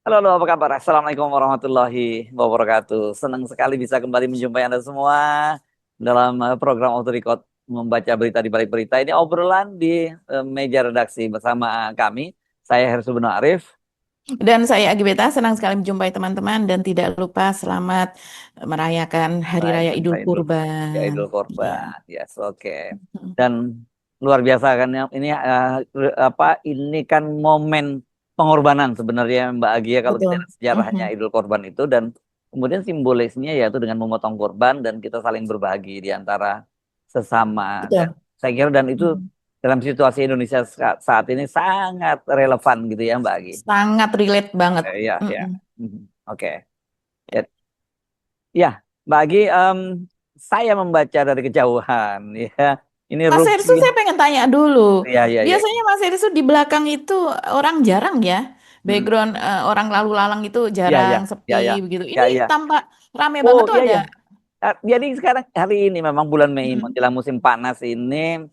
Halo, halo, apa kabar? Assalamualaikum warahmatullahi wabarakatuh. Senang sekali bisa kembali menjumpai Anda semua dalam program Auto Record membaca berita di balik berita. Ini obrolan di meja redaksi bersama kami. Saya Hersul Beno Arif. Dan saya Agibeta senang sekali menjumpai teman-teman dan tidak lupa selamat merayakan Hari Raya Baik, Idul Pak Idul, ya Kurban. Idul Ya. Korban. Yes, oke. Dan luar biasa kan ini apa ini kan momen pengorbanan sebenarnya Mbak Agia kalau kita Betul. lihat sejarahnya Mhm. Idul Korban itu, dan kemudian simbolisnya yaitu dengan memotong korban dan kita saling berbagi di antara sesama. Dan Betul. saya kira dan itu Mhm. dalam situasi Indonesia saat ini sangat relevan gitu ya Mbak Agi. Sangat relate banget. Iya, ya. Mhm. Oke. Ya, ya, Mbak Agi, saya membaca dari kejauhan ya. Ini Mas Hersu, Ruki. saya pengen tanya dulu. Iya, iya, iya. Biasanya Mas Hersu di belakang itu orang jarang ya. Hmm. Background orang lalu lalang itu Iya, iya, jarang, sepi iya, iya. begitu. Iya, Ini iya. tampak rame Oh, banget tuh iya, ada. iya. Jadi sekarang hari ini memang bulan Mei Mhm. menjelang musim panas ini,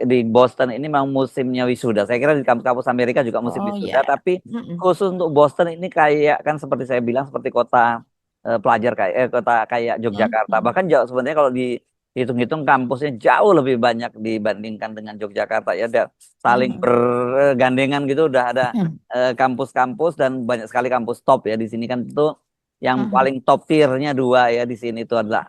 di Boston ini memang musimnya wisuda. Saya kira di kampus-kampus Amerika juga musim Oh wisuda, ya. tapi Mhm. khusus untuk Boston ini kayak kan seperti saya bilang seperti kota pelajar kayak kota kayak Yogyakarta. Mhm. Bahkan jauh sebenarnya kalau dihitung-hitung kampusnya jauh lebih banyak dibandingkan dengan Yogyakarta ya. Ada saling Mhm. bergandengan gitu, udah ada Mhm. kampus-kampus dan banyak sekali kampus top ya di sini kan itu. Yang Mhm. paling top tiernya dua ya di sini itu adalah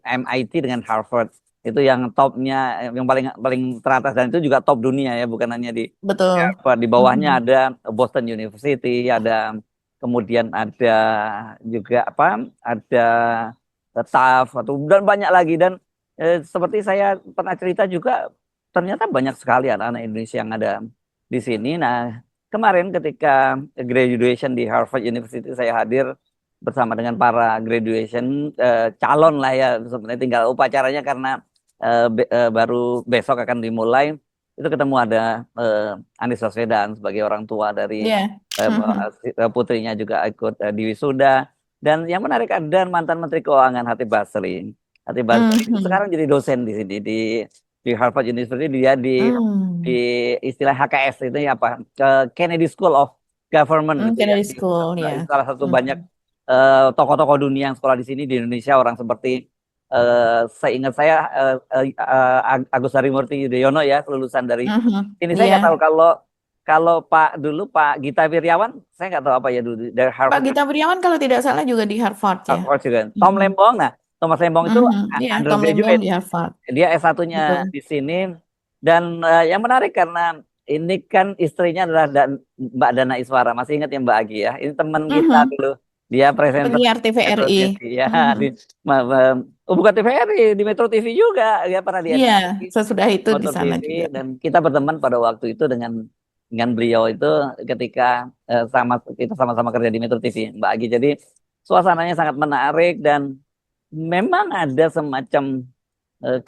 MIT dengan Harvard. Itu yang topnya, yang paling paling teratas, dan itu juga top dunia ya, bukan hanya di Betul. Harvard. Di bawahnya Mhm. ada Boston University, ada kemudian ada juga apa? Ada Tufts atau dan banyak lagi. Dan seperti saya pernah cerita juga, ternyata banyak sekali anak-anak Indonesia yang ada di sini. Nah, kemarin ketika graduation di Harvard University, saya hadir bersama dengan para graduation calon lah ya, sebenarnya tinggal upacaranya karena baru besok akan dimulai. Itu ketemu ada Anies Baswedan sebagai orang tua dari Iya. Mhm. putrinya juga ikut di wisuda. Dan yang menarik ada mantan Menteri Keuangan Hatip Basri. Hatip Basri itu Mhm. sekarang jadi dosen di sini di Harvard University. Dia di Hmm. istilah HKS itu ya apa, ke Kennedy School of Government Hmm, itu ya, Kennedy di School ya. salah satu banyak Mhm. tokoh-tokoh dunia yang sekolah di sini di Indonesia, orang seperti seingat saya Agus Harimurti Yudhoyono ya, lulusan dari Mhm. ini. Saya Iya. nggak tahu kalau kalau Pak Gita Wirjawan, saya nggak tahu apa ya dulu dari Pak Harvard. Gita Wirjawan kalau tidak salah juga di Harvard ya. Harvard juga. Tom Mhm. Lembong, nah Thomas Lembong itu Mhm. Iya, Tom Lembong undergraduate, di Harvard. dia S1-nya Betul. di sini. Dan yang menarik karena ini kan istrinya adalah Mbak Dana Iswara, masih ingat ya Mbak Agi ya, ini teman kita Mhm. dulu, dia presenter Penyiar Metro TVRI. TV ya, di Mhm. oh, bukan TVRI, di Metro TV juga ya, pernah di Iya, NTV, sesudah itu di Motor sana TV. juga. Dan kita berteman pada waktu itu dengan beliau itu ketika kita sama-sama kerja di Metro TV Mbak Agi. Jadi suasananya sangat menarik, dan memang ada semacam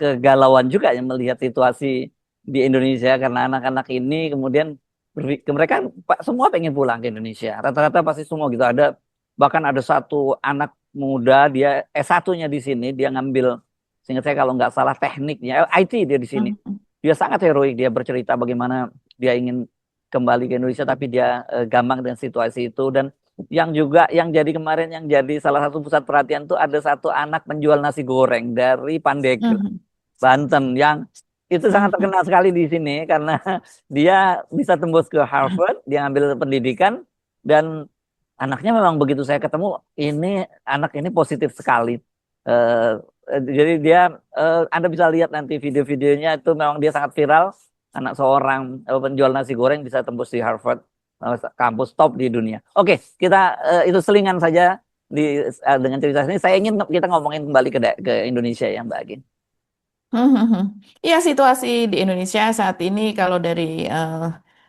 kegalauan juga yang melihat situasi di Indonesia karena anak-anak ini kemudian mereka semua pengen pulang ke Indonesia. Rata-rata pasti semua gitu. Ada bahkan ada satu anak muda, dia S1-nya di sini, dia ngambil, seingat saya kalau nggak salah tekniknya IT, dia di sini. Mhm. Dia sangat heroik, dia bercerita bagaimana dia ingin kembali ke Indonesia tapi dia gampang dengan situasi itu. Dan yang juga yang jadi kemarin yang jadi salah satu pusat perhatian tuh ada satu anak penjual nasi goreng dari Pandeglang, Mhm. Banten, yang itu sangat Mhm. terkenal sekali di sini karena dia bisa tembus ke Harvard, dia ngambil pendidikan. Dan anaknya memang begitu saya ketemu, ini anak ini positif sekali. Eh, jadi dia, Anda bisa lihat nanti video-videonya, itu memang dia sangat viral. Anak seorang penjual nasi goreng bisa tembus di Harvard, kampus top di dunia. Oke, kita itu selingan saja dengan cerita ini. Saya ingin kita ngomongin kembali ke Indonesia ya Mbak Agin. Mhm. Iya, situasi di Indonesia saat ini kalau dari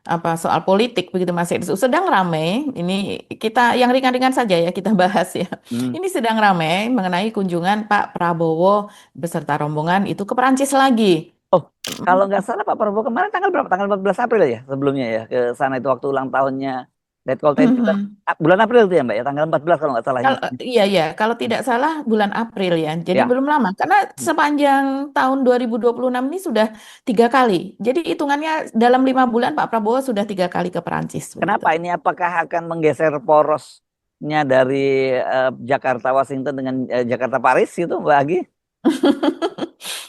apa soal politik begitu Mas Irsu sedang ramai. Ini kita yang ringan-ringan saja ya kita bahas ya. Hmm. Ini sedang ramai mengenai kunjungan Pak Prabowo beserta rombongan itu ke Perancis lagi. Oh, kalau nggak salah Pak Prabowo kemarin tanggal berapa? Tanggal 14 April ya sebelumnya ya ke sana, itu waktu ulang tahunnya. Dead call tadi bulan, Mhm. bulan April itu ya Mbak ya, tanggal 14 kalau nggak salah Kalau ingat. iya ya, kalau tidak salah bulan April ya. Jadi Ya. belum lama karena sepanjang tahun 2026 ini sudah 3 kali. Jadi hitungannya dalam 5 bulan Pak Prabowo sudah 3 kali ke Perancis begitu. Kenapa ini? Apakah akan menggeser porosnya dari Jakarta Washington dengan Jakarta Paris gitu Mbak Agi?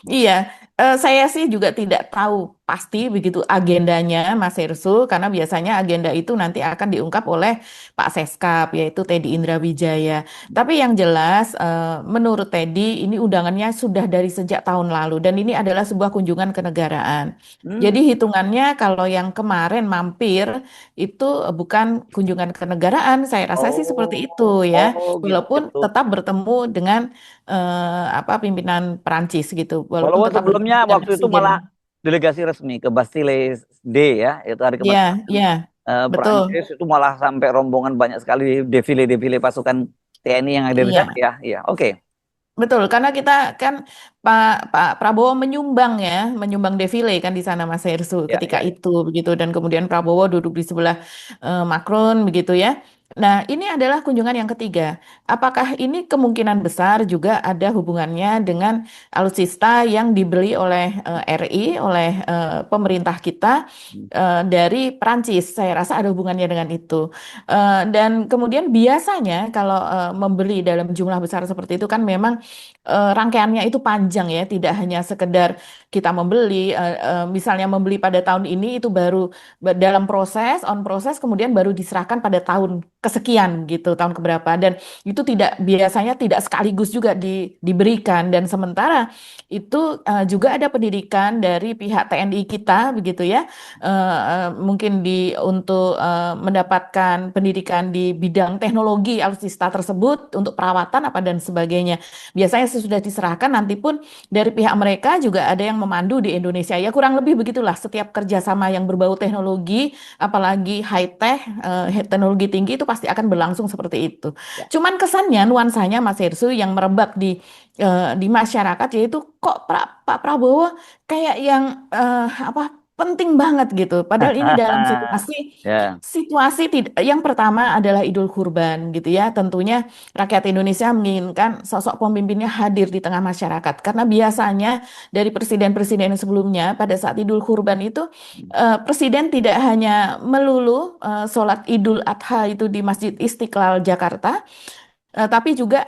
Iya, saya sih juga tidak tahu pasti begitu agendanya Mas Hersul, karena biasanya agenda itu nanti akan diungkap oleh Pak Seskap, yaitu Teddy Indrawijaya. Tapi yang jelas, menurut Teddy, ini undangannya sudah dari sejak tahun lalu, dan ini adalah sebuah kunjungan kenegaraan. Hmm. Jadi hitungannya kalau yang kemarin mampir itu bukan kunjungan kenegaraan, saya rasa sih seperti itu Oh, ya, oh walaupun gitu. tetap bertemu dengan apa pimpinan Perancis gitu, walaupun Walaupun tetap bertemu sebelumnya dengan waktu itu presiden. malah delegasi resmi ke Bastille Day ya, itu hari Iya, kemerdekaan iya, betul. Perancis itu malah sampai rombongan banyak sekali defile-defile pasukan TNI yang ada di sana Iya, ya. Iya, oke. betul. Karena kita kan Pak Pak Prabowo menyumbang ya, menyumbang defile kan di sana Mas Hersu Ya, ketika ya, ya. itu begitu, dan kemudian Prabowo duduk di sebelah Macron begitu ya. Nah, ini adalah kunjungan yang ketiga. Apakah ini kemungkinan besar juga ada hubungannya dengan alutsista yang dibeli oleh RI, oleh pemerintah kita dari Prancis? Saya rasa ada hubungannya dengan itu. Dan kemudian biasanya kalau membeli dalam jumlah besar seperti itu kan memang rangkaiannya itu panjang ya, tidak hanya sekedar kita membeli, misalnya membeli pada tahun ini itu baru dalam proses, on proses, kemudian baru diserahkan pada tahun kesekian gitu, tahun keberapa, dan itu tidak biasanya tidak sekaligus juga diberikan, dan sementara itu juga ada pendidikan dari pihak TNI kita begitu ya, mungkin untuk mendapatkan pendidikan di bidang teknologi alutsista tersebut untuk perawatan apa dan sebagainya. Biasanya sesudah diserahkan nanti pun dari pihak mereka juga ada yang memandu di Indonesia. Ya kurang lebih begitulah setiap kerjasama yang berbau teknologi, apalagi high tech, teknologi tinggi itu pasti akan berlangsung seperti itu. Ya. Cuman kesannya, nuansanya Mas Hersu yang merebak di masyarakat yaitu kok Pak Prabowo kayak yang apa penting banget gitu. Padahal ini dalam situasi Ya. situasi yang pertama adalah Idul Kurban gitu ya. Tentunya rakyat Indonesia menginginkan sosok pemimpinnya hadir di tengah masyarakat, karena biasanya dari presiden-presiden sebelumnya pada saat Idul Kurban itu presiden tidak hanya melulu sholat Idul Adha itu di Masjid Istiqlal Jakarta, tapi juga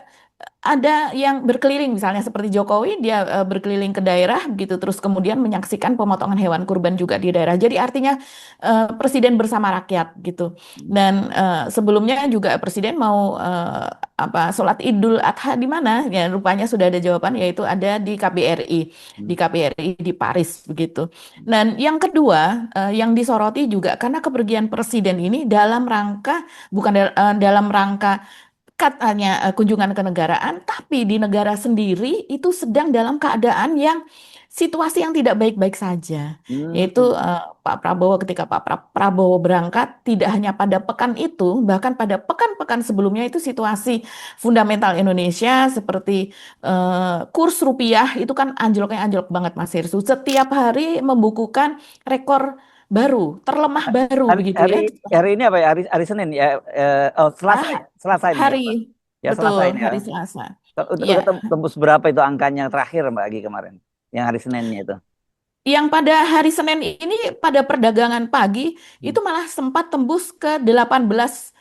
ada yang berkeliling, misalnya seperti Jokowi, dia berkeliling ke daerah gitu, terus kemudian menyaksikan pemotongan hewan kurban juga di daerah. Jadi artinya presiden bersama rakyat gitu. Dan sebelumnya juga presiden mau apa sholat Idul Adha di mana? Ya rupanya sudah ada jawaban, yaitu ada di KBRI, di KBRI di Paris begitu. Dan yang kedua yang disoroti juga karena kepergian presiden ini dalam rangka bukan dalam rangka katanya kunjungan kenegaraan, tapi di negara sendiri itu sedang dalam keadaan yang situasi yang tidak baik-baik saja. Yaitu Hmm. Pak Prabowo ketika Prabowo berangkat tidak hanya pada pekan itu, bahkan pada pekan-pekan sebelumnya itu situasi fundamental Indonesia seperti kurs rupiah itu kan anjloknya anjlok banget Mas Hirsu. Setiap hari membukukan rekor baru, terlemah baru Hari, begitu hari, ya. hari ini apa ya? Hari Senin ya? Oh, Selasa Ah, ya? Selasa ini ya? hari Ya betul Selasa ini ya. hari Selasa. Udah Ya, tembus berapa itu angkanya terakhir Mbak Agi kemarin? Yang hari Seninnya itu. yang pada hari Senin ini pada perdagangan pagi Hmm. itu malah sempat tembus ke 18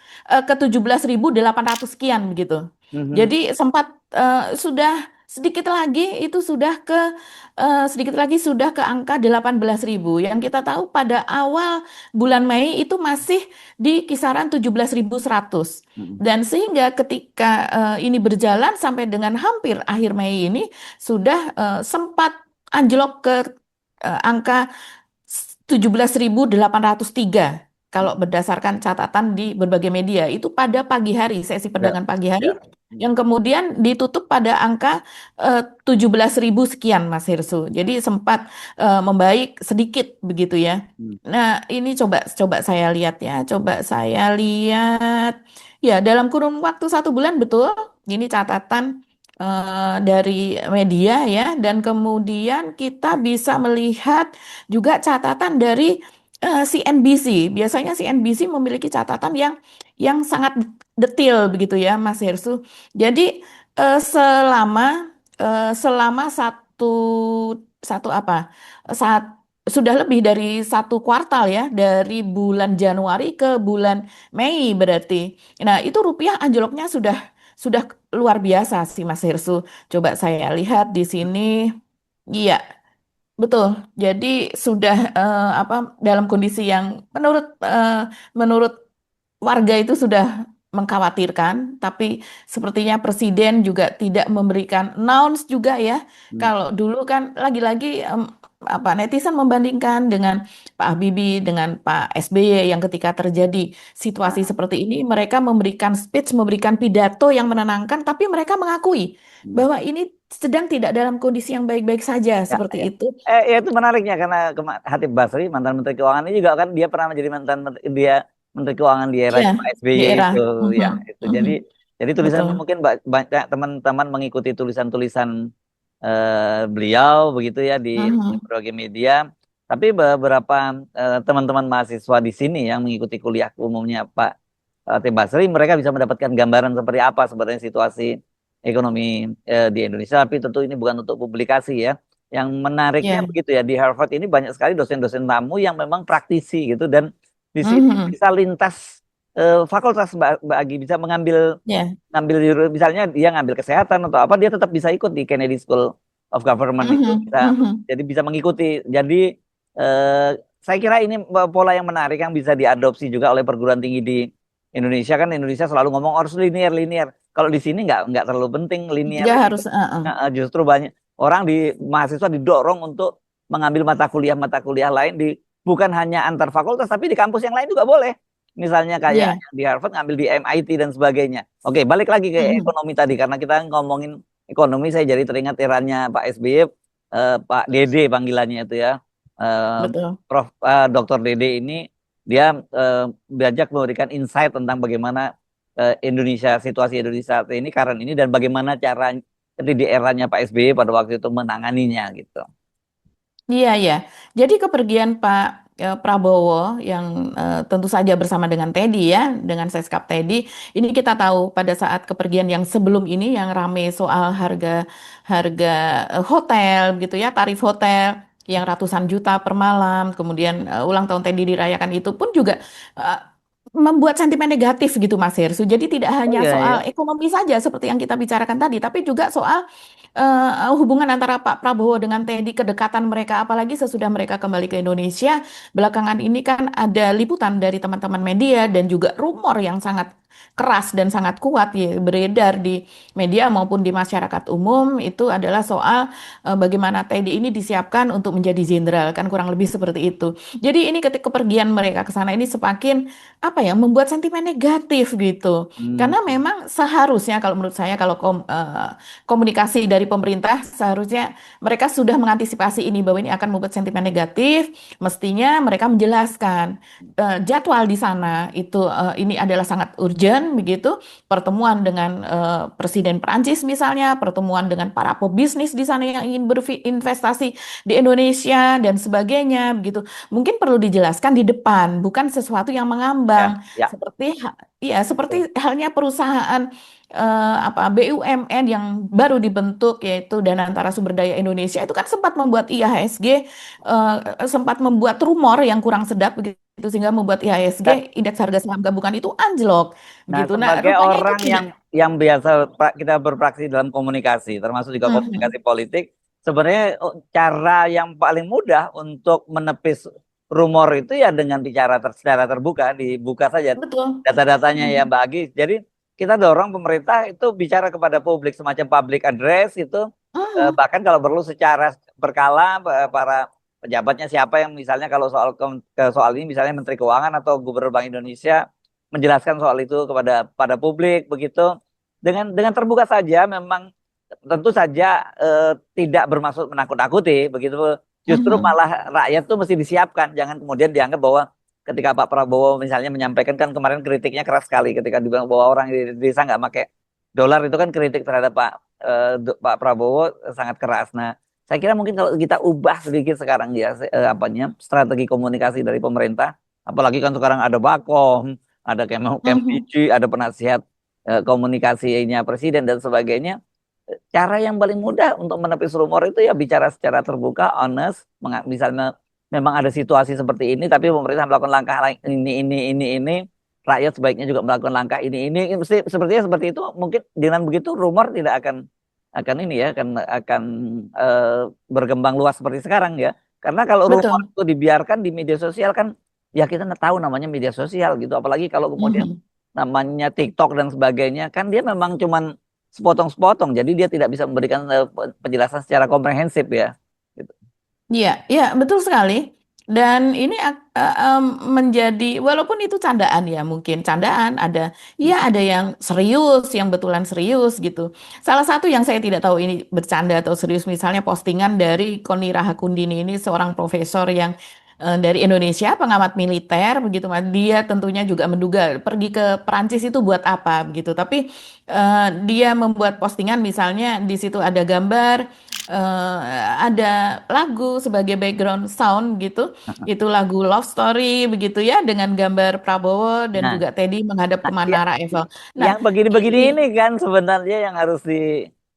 ke 17.800 sekian begitu. Mhm. Jadi sempat sudah sedikit lagi itu sudah ke sedikit lagi sudah ke angka 18.000. Yang kita tahu pada awal bulan Mei itu masih di kisaran 17.100. Mhm. Dan sehingga ketika ini berjalan sampai dengan hampir akhir Mei ini sudah sempat anjlok ke angka 17.803 kalau berdasarkan catatan di berbagai media itu pada pagi hari, sesi Ya, perdagangan pagi hari, ya. Hmm. yang kemudian ditutup pada angka 17.000 sekian Mas Hirsu. Jadi sempat membaik sedikit begitu ya. Hmm. Nah, ini coba coba saya lihat ya, coba saya lihat ya dalam kurun waktu 1 bulan betul. Ini catatan dari media ya, dan kemudian kita bisa melihat juga catatan dari CNBC. Biasanya CNBC memiliki catatan yang sangat detail begitu ya, Mas Hersu. Jadi selama selama satu satu apa? Saat sudah lebih dari satu kuartal ya, dari bulan Januari ke bulan Mei berarti. Nah, itu rupiah anjloknya sudah luar biasa sih, Mas Hersu. Coba saya lihat di sini. Iya, betul. Jadi sudah apa, dalam kondisi yang menurut warga itu sudah mengkhawatirkan, tapi sepertinya Presiden juga tidak memberikan announce juga ya. Hmm. Kalau dulu kan lagi-lagi apa, netizen membandingkan dengan Pak Habibie dengan Pak SBY yang ketika terjadi situasi Nah, seperti ini mereka memberikan speech, memberikan pidato yang menenangkan, tapi mereka mengakui hmm. bahwa ini sedang tidak dalam kondisi yang baik-baik saja Ya, seperti ya. itu. Ya itu menariknya karena Hatip Basri mantan Menteri Keuangan ini juga kan dia pernah menjadi dia Menteri Keuangan di era Iya, Pak SBY di era. itu Mhm, ya itu. mhm. Jadi Betul. tulisannya mungkin banyak teman-teman mengikuti tulisan-tulisan beliau begitu ya di Mhm. berbagai media. Tapi beberapa teman-teman mahasiswa di sini yang mengikuti kuliah umumnya Pak Hatip Basri, mereka bisa mendapatkan gambaran seperti apa sebenarnya situasi ekonomi di Indonesia. Tapi tentu ini bukan untuk publikasi ya. Yang menariknya Ya. begitu ya, di Harvard ini banyak sekali dosen-dosen tamu yang memang praktisi gitu, dan di sini Mhm. bisa lintas fakultas bagi bisa mengambil Ya. ngambil misalnya dia ngambil kesehatan atau apa, dia tetap bisa ikut di Kennedy School of Government itu Mhm. bisa, Mhm. jadi bisa mengikuti. Jadi eh, saya kira ini pola yang menarik yang bisa diadopsi juga oleh perguruan tinggi di Indonesia. Kan Indonesia selalu ngomong harus linear linear. Kalau di sini nggak terlalu penting linear Nggak ini. harus. Justru banyak orang mahasiswa didorong untuk mengambil mata kuliah lain bukan hanya antar fakultas tapi di kampus yang lain juga boleh. Misalnya kayak Ya. yang di Harvard ngambil di MIT dan sebagainya. Oke, balik lagi ke Mhm. ekonomi tadi karena kita ngomongin ekonomi, saya jadi teringat eranya Pak SBY, Pak Dede panggilannya itu ya. Eh, Betul. Dr. Dede ini dia banyak memberikan insight tentang bagaimana Indonesia, situasi Indonesia saat ini, karena ini, dan bagaimana cara di eranya Pak SBY pada waktu itu menanganinya gitu. Iya, iya. Jadi kepergian Pak Prabowo yang tentu saja bersama dengan Teddy ya, dengan Seskap Teddy, ini kita tahu pada saat kepergian yang sebelum ini yang rame soal harga harga hotel gitu ya, tarif hotel yang ratusan juta per malam, kemudian ulang tahun Teddy dirayakan itu pun juga eh, membuat sentimen negatif gitu Mas Hersu. Jadi tidak Oh hanya iya soal ya. ekonomi saja seperti yang kita bicarakan tadi, tapi juga soal hubungan antara Pak Prabowo dengan Teddy, kedekatan mereka, apalagi sesudah mereka kembali ke Indonesia, belakangan ini kan ada liputan dari teman-teman media dan juga rumor yang sangat keras dan sangat kuat ya, beredar di media maupun di masyarakat umum itu adalah soal bagaimana Teddy ini disiapkan untuk menjadi jenderal, kan kurang lebih seperti itu. Jadi ini ketika kepergian mereka ke sana ini semakin apa ya, membuat sentimen negatif gitu. Hmm. Karena memang seharusnya kalau menurut saya kalau komunikasi dari pemerintah seharusnya mereka sudah mengantisipasi ini bahwa ini akan membuat sentimen negatif. Mestinya mereka menjelaskan jadwal di sana itu ini adalah sangat urgent begitu. Pertemuan dengan Presiden Prancis misalnya, pertemuan dengan para pebisnis di sana yang ingin berinvestasi di Indonesia dan sebagainya begitu. Mungkin perlu dijelaskan di depan, bukan sesuatu yang Ya, mengambang ya. seperti ya Betul. seperti halnya perusahaan apa BUMN yang baru dibentuk yaitu Danantara Sumber Daya Indonesia itu kan sempat membuat IHSG sempat membuat rumor yang kurang sedap begitu sehingga membuat IHSG Dan indeks harga saham gabungan itu anjlok Nah, begitu. Nah, sebagai rupanya itu orang tidak. yang biasa kita berpraksi dalam komunikasi, termasuk juga komunikasi Mhm. politik, sebenarnya cara yang paling mudah untuk menepis rumor itu ya dengan bicara secara terbuka, dibuka saja Betul. data-datanya ya Mhm. Mbak Agi. Jadi kita dorong pemerintah itu bicara kepada publik semacam public address itu, Mhm. bahkan kalau perlu secara berkala, para pejabatnya siapa yang misalnya kalau soal ini misalnya Menteri Keuangan atau Gubernur Bank Indonesia menjelaskan soal itu pada publik begitu, dengan terbuka saja. Memang tentu saja tidak bermaksud menakut-nakuti begitu, justru Mhm. malah rakyat tuh mesti disiapkan, jangan kemudian dianggap bahwa ketika Pak Prabowo misalnya menyampaikan, kan kemarin kritiknya keras sekali ketika dibilang bahwa orang di desa nggak pakai dolar, itu kan kritik terhadap Pak Prabowo sangat keras. Nah, Saya kira mungkin kalau kita ubah sedikit sekarang ya apanya strategi komunikasi dari pemerintah, apalagi kan sekarang ada Bakom, ada Mhm. Kemdikbud, ada penasihat komunikasinya presiden dan sebagainya. Cara yang paling mudah untuk menepis rumor itu ya bicara secara terbuka, honest, misalnya memang ada situasi seperti ini, tapi pemerintah melakukan langkah ini, rakyat sebaiknya juga melakukan langkah ini, mesti sepertinya seperti itu. Mungkin dengan begitu rumor tidak akan ini ya, akan eh, berkembang luas seperti sekarang ya. Karena kalau rumor Betul. itu dibiarkan di media sosial kan, ya kita nggak tahu namanya media sosial gitu. Apalagi kalau kemudian Mhm. namanya TikTok dan sebagainya, kan dia memang cuman sepotong-sepotong. Jadi dia tidak bisa memberikan penjelasan secara komprehensif ya. Gitu. Iya, iya, betul sekali. Dan ini menjadi, walaupun itu candaan ya, mungkin candaan ada, ya ada yang serius, yang betulan serius gitu. Salah satu yang saya tidak tahu ini bercanda atau serius, misalnya postingan dari Koni Rahakundini ini, seorang profesor yang dari Indonesia, pengamat militer begitu, Mas. Dia tentunya juga menduga pergi ke Perancis itu buat apa begitu. Tapi dia membuat postingan, misalnya di situ ada gambar, ada lagu sebagai background sound gitu. Itu lagu Love Story begitu ya, dengan gambar Prabowo dan Nah, juga Teddy menghadap ke ya, Menara Eiffel. Nah, yang begini-begini ini ini kan sebenarnya yang harus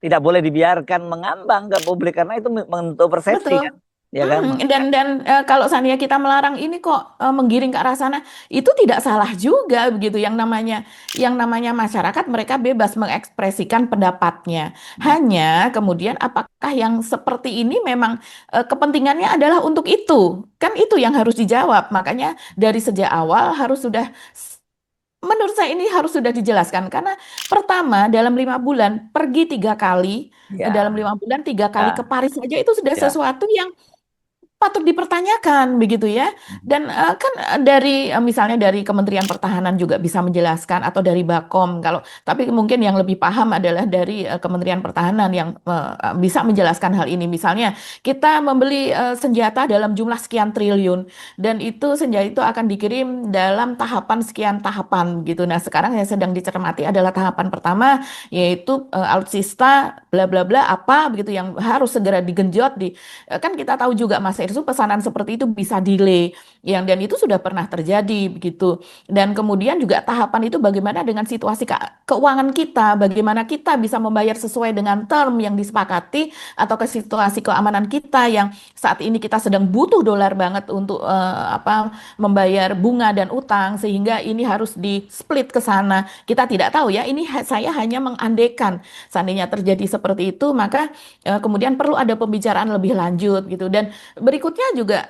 tidak boleh dibiarkan mengambang ke publik karena itu membentuk persepsi betul. kan, ya kan? Dan kalau seandainya kita melarang ini kok menggiring ke arah sana, itu tidak salah juga begitu. Yang namanya masyarakat, mereka bebas mengekspresikan pendapatnya. Hanya kemudian apakah yang seperti ini memang kepentingannya adalah untuk itu? Kan itu yang harus dijawab. Makanya dari sejak awal harus sudah, menurut saya ini harus sudah dijelaskan. Karena pertama dalam 5 bulan pergi 3 kali, dalam Ya, 5 bulan 3 kali ke ya, Paris saja itu sudah ya. sesuatu yang patut dipertanyakan begitu ya. Dan kan dari misalnya dari Kementerian Pertahanan juga bisa menjelaskan, atau dari Bakom, kalau tapi mungkin yang lebih paham adalah dari Kementerian Pertahanan yang bisa menjelaskan hal ini. Misalnya kita membeli senjata dalam jumlah sekian triliun, dan itu senjata itu akan dikirim dalam tahapan sekian tahapan gitu. Nah, sekarang yang sedang dicermati adalah tahapan pertama, yaitu alutsista bla bla bla apa begitu yang harus segera digenjot. Kan kita tahu juga Mas Irsu, pesanan seperti itu bisa delay, dan itu sudah pernah terjadi begitu. Dan kemudian juga tahapan itu bagaimana dengan situasi keuangan kita, bagaimana kita bisa membayar sesuai dengan term yang disepakati, atau ke situasi keamanan kita yang saat ini kita sedang butuh dolar banget untuk membayar bunga dan utang, sehingga ini harus di split ke sana. Kita tidak tahu ya, ini saya hanya mengandekan seandainya terjadi seperti itu, maka kemudian perlu ada pembicaraan lebih lanjut gitu. Dan berikutnya juga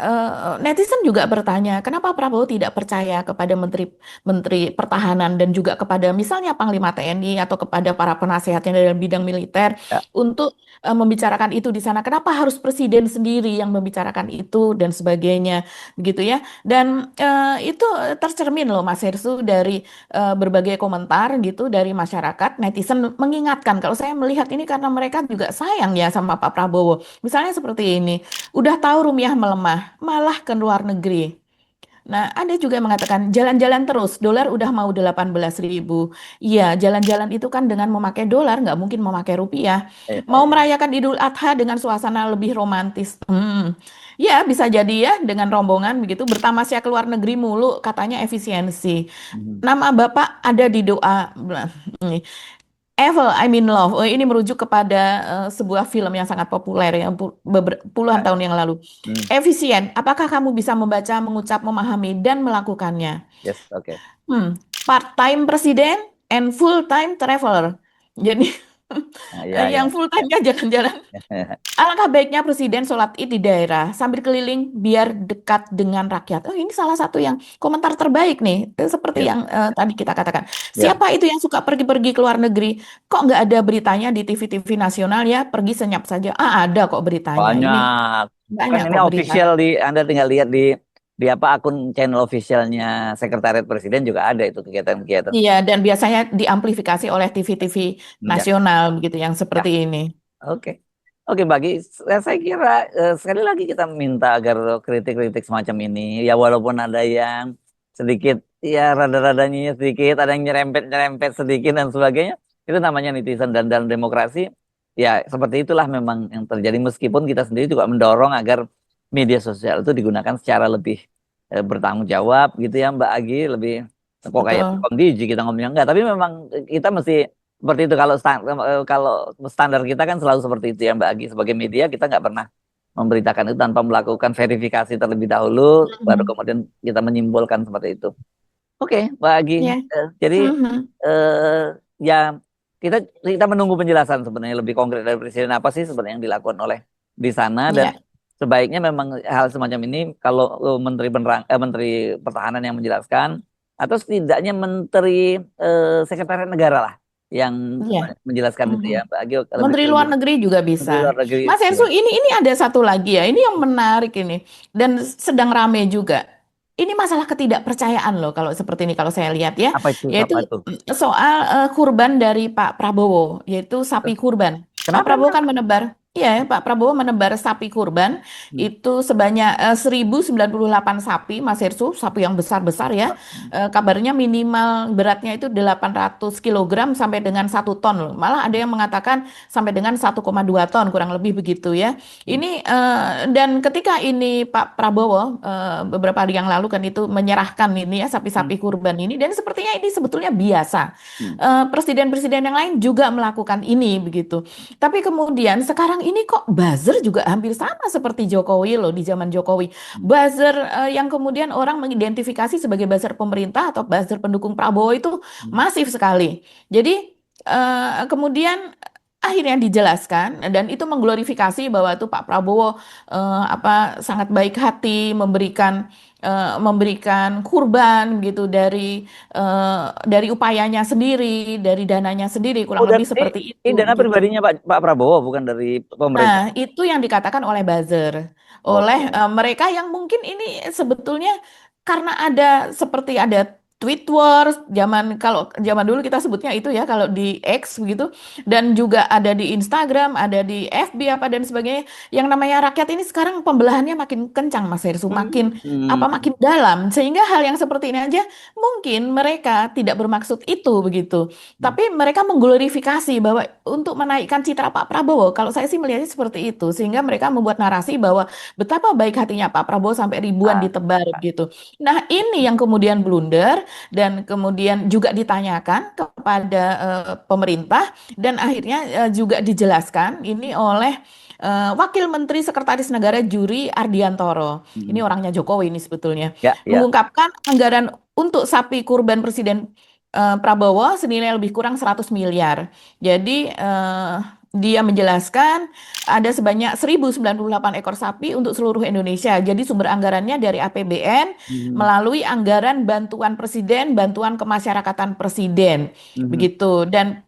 netizen juga bertanya, kenapa Prabowo tidak percaya kepada Menteri Menteri Pertahanan dan juga kepada misalnya Panglima TNI atau kepada para penasehatnya dalam bidang militer Ya. untuk membicarakan itu di sana. Kenapa harus presiden sendiri yang membicarakan itu dan sebagainya gitu ya. Dan itu tercermin loh Mas Hersu dari berbagai komentar gitu dari masyarakat, netizen mengingatkan. Kalau saya melihat ini karena mereka juga sayang ya sama Pak Prabowo. Misalnya seperti ini, udah tahu rupiah melemah, malah ke luar negeri. Nah, ada juga yang mengatakan jalan-jalan terus, dolar udah mau 18.000. Iya, jalan-jalan itu kan dengan memakai dolar, nggak mungkin memakai rupiah. Ya, Mau ya. merayakan Idul Adha dengan suasana lebih romantis. Ya, bisa jadi ya dengan rombongan begitu, bertamasya ke luar negeri mulu, katanya efisiensi. Mhm. Nama Bapak ada di doa. Evil, I'm in Love. Oh, ini merujuk kepada sebuah film yang sangat populer yang puluhan Ya, tahun ya. yang lalu. Hmm. Efisien, apakah kamu bisa membaca, mengucap, memahami, dan melakukannya? Yes, oke. Part-time presiden and full-time traveler. Jadi Nah, ya, yang ya. Ya. full-time-nya jalan-jalan. Alangkah baiknya presiden sholat id di daerah sambil keliling biar dekat dengan rakyat. Oh, ini salah satu yang komentar terbaik nih. Seperti Ya, yang tadi kita katakan. ya. Siapa itu yang suka pergi-pergi ke luar negeri? Kok nggak ada beritanya di TV-TV nasional ya? Pergi senyap saja. Ah, ada kok beritanya. Ini Banyak. Kan banyak ini kok official beritanya. Anda tinggal lihat di apa akun channel officialnya Sekretariat Presiden juga ada itu kegiatan-kegiatan. Iya, dan biasanya diamplifikasi oleh TV-TV Ya, nasional begitu yang ya. seperti ini. Oke. Oke, saya kira sekali lagi kita minta agar kritik-kritik semacam ini ya walaupun ada yang sedikit ya rada-rada sedikit, ada yang nyerempet-nyerempet sedikit dan sebagainya. Itu namanya netizen dan dalam demokrasi ya seperti itulah memang yang terjadi, meskipun kita sendiri juga mendorong agar media sosial itu digunakan secara lebih bertanggung jawab gitu ya Mbak Agi, lebih kok kayak Betul. tukang Diji kita ngomongnya enggak, tapi memang kita mesti seperti itu. Kalau standar kita kan selalu seperti itu ya Mbak Agi, sebagai media kita nggak pernah memberitakan itu tanpa melakukan verifikasi terlebih dahulu, baru Mhm. kemudian kita menyimpulkan seperti itu. Oke, Mbak Agi. Ya. Jadi Mhm. eh, ya kita kita menunggu penjelasan sebenarnya lebih konkret dari Presiden, apa sih sebenarnya yang dilakukan oleh di sana, dan Ya. sebaiknya memang hal semacam ini kalau Menteri Pertahanan yang menjelaskan, atau setidaknya Menteri Sekretariat Negara lah yang Ya. menjelaskan itu Mhm. ya Mbak Agi, lebih Menteri Luar lebih Negeri juga Menteri bisa. Luar Negeri. Mas Ya. Ersu, ini ada satu lagi ya. Ini yang menarik ini dan sedang rame juga. Ini masalah ketidakpercayaan loh kalau seperti ini kalau saya lihat ya, Apa itu? yaitu Apa itu? soal kurban dari Pak Prabowo, yaitu sapi kurban. Pak Kenapa Prabowo emang? kan menebar, ya Pak Prabowo menebar sapi kurban Hmm. itu sebanyak 1098 sapi, Mas Ersu, sapi yang besar-besar ya. Kabarnya minimal beratnya itu 800 kilogram sampai dengan 1 ton loh. Malah ada yang mengatakan sampai dengan 1,2 ton kurang lebih begitu ya. Hmm. Ini dan ketika ini Pak Prabowo beberapa hari yang lalu kan itu menyerahkan ini ya Hmm. sapi-sapi kurban ini dan sepertinya ini sebetulnya biasa. Hmm. Presiden-presiden yang lain juga melakukan ini begitu. Tapi kemudian sekarang ini kok buzzer juga hampir sama seperti Jokowi loh di zaman Jokowi. Hmm. Buzzer yang kemudian orang mengidentifikasi sebagai buzzer pemerintah atau buzzer pendukung Prabowo itu Hmm. masif sekali. Jadi kemudian akhirnya dijelaskan dan itu mengglorifikasi bahwa itu Pak Prabowo sangat baik hati memberikan kurban gitu dari upayanya sendiri, dari dananya sendiri Oh, kurang dan lebih seperti ini itu dana gitu. pribadinya Pak Prabowo, bukan dari Nah, pemerintah. itu yang dikatakan oleh buzzer, oleh Oh. mereka yang mungkin ini sebetulnya karena ada seperti ada tweet wars, kalau zaman dulu kita sebutnya itu ya kalau di X begitu, dan juga ada di Instagram, ada di FB apa dan sebagainya. Yang namanya rakyat ini sekarang pembelahannya makin kencang, Mas Hersu, makin Hmm. makin dalam, sehingga hal yang seperti ini aja mungkin mereka tidak bermaksud itu begitu. Hmm. Tapi mereka mengglorifikasi bahwa untuk menaikkan citra Pak Prabowo, kalau saya sih melihatnya seperti itu, sehingga mereka membuat narasi bahwa betapa baik hatinya Pak Prabowo sampai ribuan Ah. ditebar gitu. Nah, ini yang kemudian blunder dan kemudian juga ditanyakan kepada pemerintah dan akhirnya juga dijelaskan ini oleh Wakil Menteri Sekretaris Negara Juri Ardiantoro. Ini Hmm. orangnya Jokowi ini sebetulnya. Ya, ya. Mengungkapkan anggaran untuk sapi kurban Presiden Prabowo senilai lebih kurang 100 miliar. Jadi dia menjelaskan ada sebanyak 1098 ekor sapi untuk seluruh Indonesia. Jadi sumber anggarannya dari APBN Hmm. melalui anggaran bantuan Presiden, bantuan kemasyarakatan Presiden. Hmm. Begitu. Dan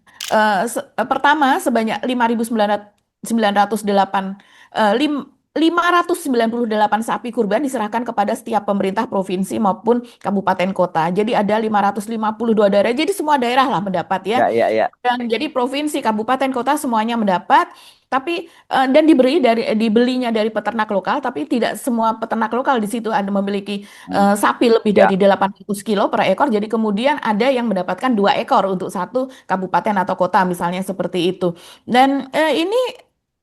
pertama sebanyak 5.908 eh, lim- 598 sapi kurban diserahkan kepada setiap pemerintah provinsi maupun kabupaten kota. Jadi ada 552 daerah. Jadi semua daerah lah mendapat ya. Ya, ya, ya. Dan jadi provinsi, kabupaten, kota semuanya mendapat. Tapi dan dibelinya dari peternak lokal, tapi tidak semua peternak lokal di situ ada memiliki Hmm. sapi lebih Ya. dari 800 kilo per ekor. Jadi kemudian ada yang mendapatkan 2 ekor untuk satu kabupaten atau kota misalnya seperti itu. Dan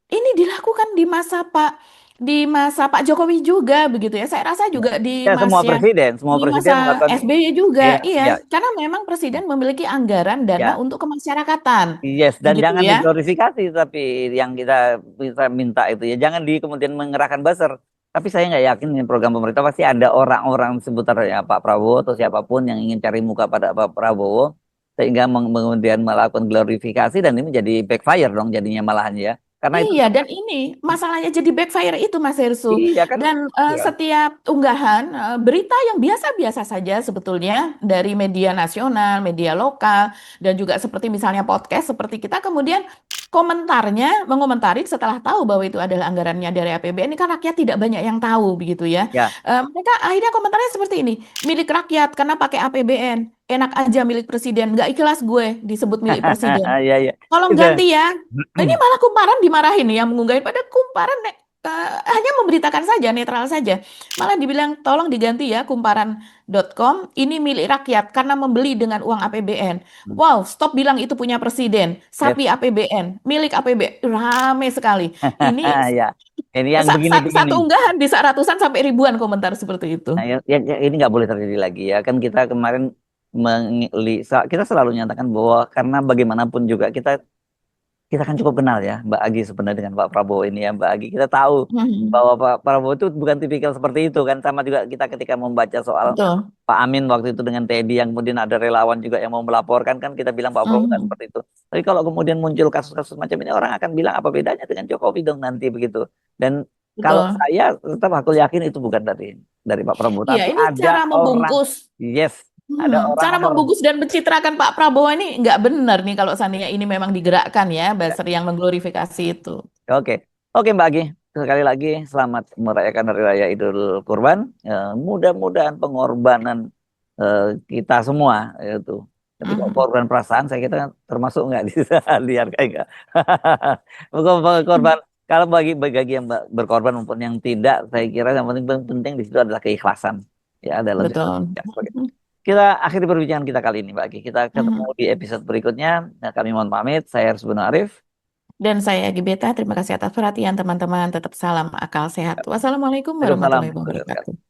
ini dilakukan di masa Pak Jokowi juga begitu ya. Saya rasa Ya, juga ya, semua di presiden masa melakukan. SBY juga, Ya, ya, iya, karena memang Presiden memiliki anggaran dana ya. untuk kemasyarakatan, Yes, dan begitu jangan ya. diglorifikasi, tapi yang kita minta itu ya jangan kemudian mengerahkan buzzer. Tapi saya nggak yakin ini program pemerintah, pasti ada orang-orang seputar ya Pak Prabowo atau siapapun yang ingin cari muka pada Pak Prabowo, sehingga kemudian melakukan glorifikasi, dan ini menjadi backfire dong jadinya malahan ya. Karena itu Iya, dan ini masalahnya jadi backfire itu Mas Hersu. iya kan. Dan Ya, setiap unggahan berita yang biasa-biasa saja sebetulnya dari media nasional, media lokal, dan juga seperti misalnya podcast seperti kita, kemudian mengomentari setelah tahu bahwa itu adalah anggarannya dari APBN, ini kan rakyat tidak banyak yang tahu begitu ya. ya. Mereka akhirnya komentarnya seperti ini, milik rakyat karena pakai APBN, enak aja milik presiden, nggak ikhlas gue disebut milik presiden. Ya, ya. Tolong Itu. ganti ya. Ini malah Kumparan dimarahin nih yang mengunggahin pada Kumparan hanya memberitakan saja, netral saja. Malah dibilang tolong diganti ya kumparan.com ini milik rakyat karena membeli dengan uang APBN. Wow, stop bilang itu punya presiden. Yes. Sapi APBN, milik APBN. Rame sekali. Ini Ya, ini yang begini-begini. satu unggahan bisa ratusan sampai ribuan komentar seperti itu. Nah, ini nggak boleh terjadi lagi ya. Kan kita kemarin kita selalu nyatakan bahwa karena bagaimanapun juga kita kan cukup kenal ya Mbak Agi sebenarnya dengan Pak Prabowo ini ya Mbak Agi. Kita tahu Hmm, bahwa Pak Prabowo itu bukan tipikal seperti itu kan. Sama juga kita ketika membaca soal betul. Pak Amin waktu itu dengan Teddy yang kemudian ada relawan juga yang mau melaporkan kan kita bilang Pak Prabowo kan Hmm, seperti itu. Tapi kalau kemudian muncul kasus-kasus macam ini orang akan bilang apa bedanya dengan Jokowi dong nanti begitu. Dan kalau betul. saya tetap aku yakin itu bukan dari Pak Prabowo, Iya, tapi ini ada cara orang, membungkus. yes, Cara ada orang. membungkus dan mencitrakan Pak Prabowo ini nggak benar nih kalau seandainya ini memang digerakkan ya, buzzer yang mengglorifikasi itu. Oke, oke Mbak Agi, sekali lagi selamat merayakan Hari Raya Idul Kurban. Mudah-mudahan pengorbanan kita semua itu. Tapi kalau Mhm. korban perasaan saya kira termasuk nggak di liar kayak enggak. Korban kalau bagi yang berkorban maupun yang tidak, saya kira yang penting penting di situ adalah keikhlasan. Ya, adalah Betul. kita akhiri perbincangan kita kali ini, Mbak Agi. Kita ketemu Mhm. di episode berikutnya. Nah, kami mohon pamit. Saya Harus Arif. Dan saya Gibeta, terima kasih atas perhatian teman-teman. Tetap salam akal sehat. Wassalamualaikum Waalaikumsalam. warahmatullahi wabarakatuh.